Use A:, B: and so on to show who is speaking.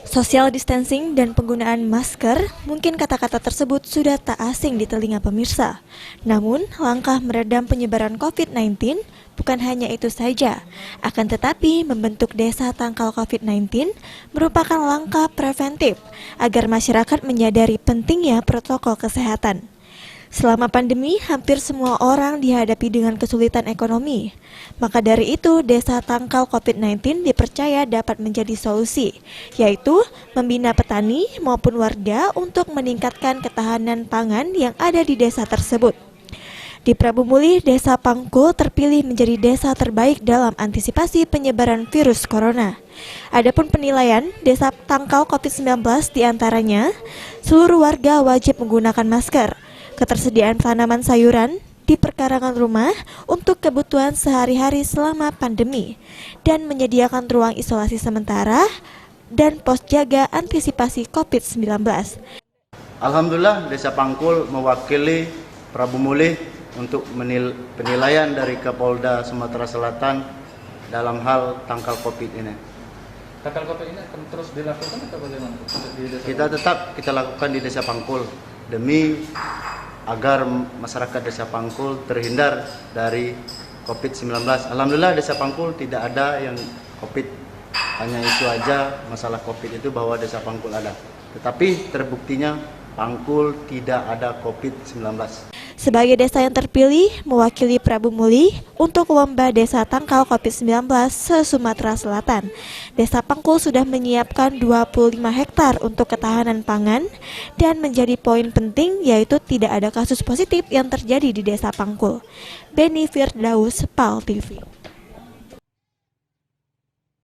A: Social distancing dan penggunaan masker, mungkin kata-kata tersebut sudah tak asing di telinga pemirsa. Namun, langkah meredam penyebaran COVID-19 bukan hanya itu saja. Akan tetapi, membentuk desa tangkal COVID-19 merupakan langkah preventif agar masyarakat menyadari pentingnya protokol kesehatan. Selama pandemi, hampir semua orang dihadapi dengan kesulitan ekonomi. Maka dari itu, Desa Tangkal COVID-19 dipercaya dapat menjadi solusi, yaitu membina petani maupun warga untuk meningkatkan ketahanan pangan yang ada di desa tersebut. Di Prabu Muli, Desa Pangkul terpilih menjadi desa terbaik dalam antisipasi penyebaran virus corona. Adapun penilaian Desa Tangkal COVID-19 diantaranya, seluruh warga wajib menggunakan masker, ketersediaan tanaman sayuran di perkarangan rumah untuk kebutuhan sehari-hari selama pandemi, dan menyediakan ruang isolasi sementara dan pos jaga antisipasi COVID-19.
B: Alhamdulillah, Desa Pangkul mewakili Prabu Muli untuk penilaian dari Kapolda Sumatera Selatan dalam hal tangkal COVID ini.
C: Tangkal COVID ini akan terus dilakukan atau bagaimana?
B: Kita lakukan di Desa Pangkul demi agar masyarakat Desa Pangkul terhindar dari COVID-19. Alhamdulillah, Desa Pangkul tidak ada yang COVID. Hanya itu aja masalah COVID itu bahwa Desa Pangkul ada. Tetapi terbuktinya Pangkul tidak ada COVID-19.
A: Sebagai desa yang terpilih mewakili Prabu Muli untuk lomba Desa Tangkal COVID-19 se-Sumatera Selatan, Desa Pangkul sudah menyiapkan 25 hektar untuk ketahanan pangan, dan menjadi poin penting yaitu tidak ada kasus positif yang terjadi di Desa Pangkul. Beni Firdaus, PAL TV.